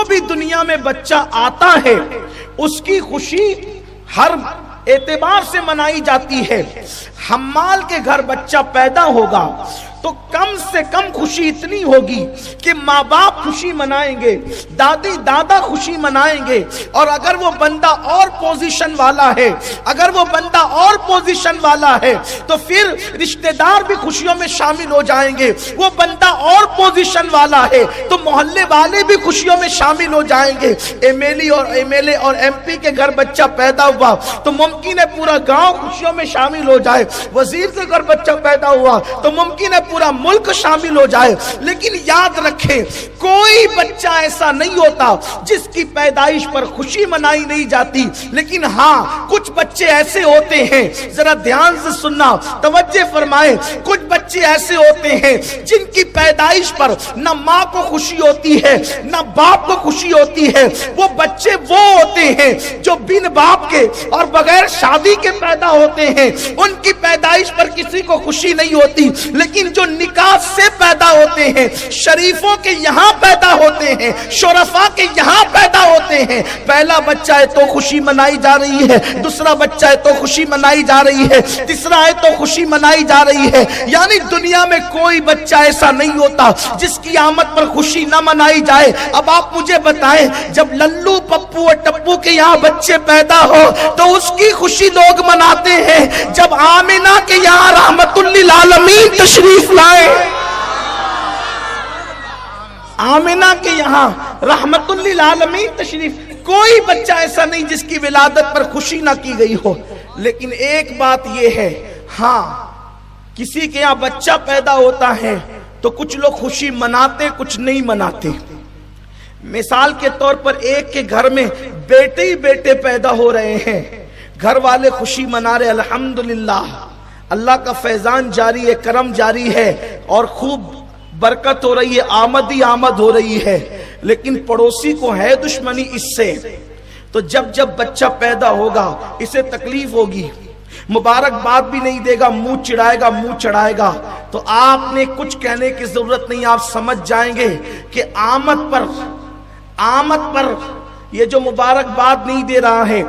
جو بھی دنیا میں بچہ آتا ہے اس کی خوشی ہر اعتبار سے منائی جاتی ہے. حمال کے گھر بچہ پیدا ہوگا تو کم سے کم خوشی اتنی ہوگی کہ ماں باپ خوشی منائیں گے, دادی دادا خوشی منائیں گے, اور اگر وہ بندہ اور پوزیشن والا ہے, اگر وہ بندہ اور پوزیشن والا ہے تو پھر رشتہ دار بھی خوشیوں میں شامل ہو جائیں گے. وہ بندہ اور پوزیشن والا ہے تو محلے والے بھی خوشیوں میں شامل ہو جائیں گے. ایم ایل اے اور ایم پی کے گھر بچہ پیدا ہوا تو ممکن ہے پورا گاؤں خوشیوں میں شامل ہو جائے. وزیر کے گھر بچہ پیدا ہوا تو ممکن ہے پورا ملک شامل ہو جائے. لیکن یاد رکھیں کوئی بچہ ایسا نہیں ہوتا جس کی پیدائش پر خوشی منائی نہیں جاتی. لیکن ہاں کچھ بچے ایسے ہوتے ہیں, ذرا دھیان سے سننا, توجہ فرمائیں, کچھ بچے ایسے ہوتے ہیں جن کی پیدائش پر نہ ماں کو خوشی ہوتی ہے نہ باپ کو خوشی ہوتی ہے. وہ بچے وہ ہوتے ہیں جو بن باپ کے اور بغیر شادی کے پیدا ہوتے ہیں. ان کی پیدائش پر کسی کو خوشی نہیں ہوتی. لیکن جو نکاح سے پیدا ہوتے ہیں, شریفوں کے یہاں پیدا ہوتے ہیں, شرفاء کے یہاں پیدا ہوتے ہیں, پہلا بچہ ہے تو خوشی منائی جا رہی ہے, دوسرا بچہ ہے تو خوشی منائی جا رہی ہے, تیسرا ہے تو خوشی منائی جا رہی ہے. یعنی دنیا میں کوئی بچہ ایسا نہیں ہوتا جس کی آمد پر خوشی نہ منائی جائے. اب آپ مجھے بتائیں, جب للو پپو اور ٹپو کے یہاں بچے پیدا ہو تو اس کی خوشی لوگ مناتے ہیں. جب آمنہ کے یہاں رحمت للعالمین تشریف لائے, آمنہ کے یہاں رحمت للعالمین تشریف, کوئی بچہ ایسا نہیں جس کی ولادت پر خوشی نہ کی گئی ہو. لیکن ایک بات یہ ہے, ہاں کسی کے یہاں بچہ پیدا ہوتا ہے تو کچھ لوگ خوشی مناتے کچھ نہیں مناتے. مثال کے طور پر ایک کے گھر میں بیٹے ہی بیٹے پیدا ہو رہے ہیں, گھر والے خوشی منا رہے, الحمدللہ اللہ کا فیضان جاری ہے, کرم جاری ہے اور خوب برکت ہو رہی ہے, آمد ہی آمد ہو رہی ہے. لیکن پڑوسی کو ہے دشمنی اس سے, تو جب جب بچہ پیدا ہوگا اسے تکلیف ہوگی, مبارکباد بھی نہیں دے گا, منہ چڑھائے گا, منہ چڑھائے گا. تو آپ نے کچھ کہنے کی ضرورت نہیں, آپ سمجھ جائیں گے کہ آمد پر یہ جو مبارکباد نہیں دے رہا ہے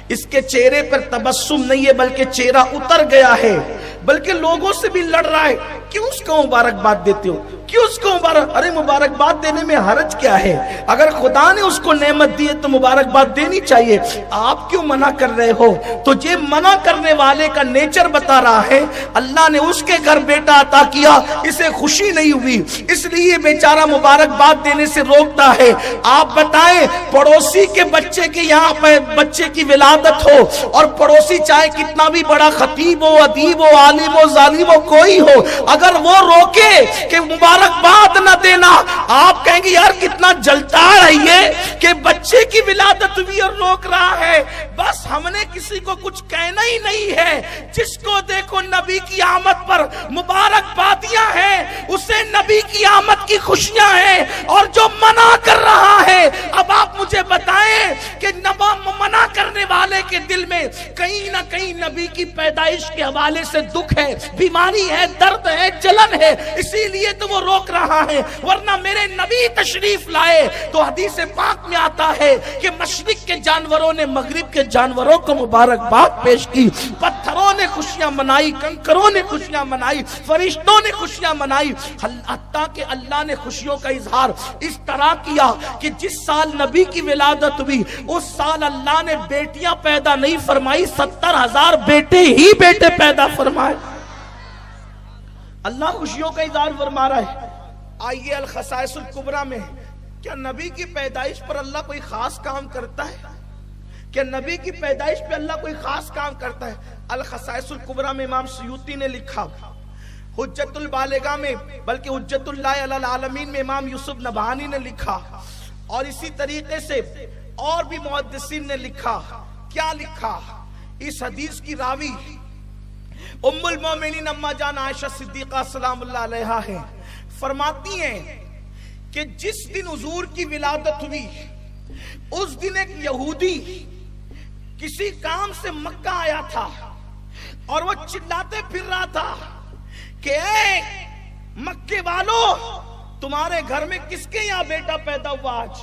اس کے چہرے پر تبسم نہیں ہے بلکہ چہرہ اتر گیا ہے, بلکہ لوگوں سے بھی لڑ رہا ہے. کیوں اس کو مبارکباد دیتے ہو, کیوں اس کو ارے مبارکباد دینے میں حرج کیا ہے؟ اگر خدا نے اس کو نعمت دی ہے تو مبارکباد دینی چاہیے, آپ کیوں منع کر رہے ہو؟ تو یہ منع کرنے والے کا نیچر بتا رہا ہے. اللہ نے اس کے گھر بیٹا عطا کیا, اسے خوشی نہیں ہوئی, اس لیے بیچارہ مبارکباد دینے سے روکتا ہے. آپ بتائیں, پڑوسی کے بچے کے یہاں پہ بچے کی ولادت ہو اور پڑوسی چاہے کتنا بھی بڑا خطیب ہو, ادیب ہو, عالم ہو, ظالم ہو, کوئی ہو, اگر وہ روکے کہ مبارکباد نہ دینا, آپ کہیں گے یار کتنا جلتا ہے یہ کہ بچے کی ولادت ہوئی اور روک رہا ہے. بس ہم نے کسی کو کچھ کہنا ہی نہیں ہے. جس کو دیکھو نبی کی آمد پر مبارکبادیاں ہیں, اسے نبی کی آمد کی خوشیاں ہیں. اور جو منع کر رہا ہے, اب آپ مجھے بتائیں کہ منع کرنے والے کے دل میں کہیں نہ کہیں نبی کی پیدائش کے حوالے سے دکھ ہے, بیماری ہے, درد ہے, جلن ہے, اسی لیے تو وہ روک رہا ہے. ورنہ میرے نبی تشریف لائے تو حدیث پاک میں آتا ہے کہ مشرق کے جانوروں نے مغرب کے جانوروں کو مبارکباد پیش کی, پتھروں نے خوشیاں منائی, کنکروں نے خوشیاں منائی, فرشتوں نے خوشیاں منائی. حتیٰ کہ اللہ نے خوشیوں کا اظہار اس طرح کیا کہ جس سال نبی کی ولادت ہوئی اس سال اللہ نے بیٹیاں پیدا نہیں فرمائی, 70,000 بیٹے ہی بیٹے پیدا فرمائے. اللہ خوشیوں کا اظہار فرما رہا ہے. آئیے الخصائص الکبریٰ میں, کیا نبی کی پیدائش پر اللہ کوئی خاص کام کرتا ہے؟ کیا نبی کی پیدائش پہ اللہ کوئی خاص کام کرتا ہے؟ الخصائص الکبریٰ میں امام سیوطی نے لکھا, حجت البالغہ میں بلکہ حجت اللہ علی العالمین میں امام یوسف نبہانی نے لکھا, اور اسی طریقے سے اور بھی محدثین نے لکھا. کیا لکھا؟ اس حدیث کی راوی ام المومنین اما جان عائشہ صدیقہ سلام اللہ علیہا ہے, فرماتی ہیں کہ جس دن حضور کی ولادت ہوئی اس دن ایک یہودی کسی کام سے مکہ آیا تھا اور وہ چلاتے پھر رہا تھا کہ اے مکے والو, تمہارے گھر میں کس کے یہاں بیٹا پیدا ہوا آج؟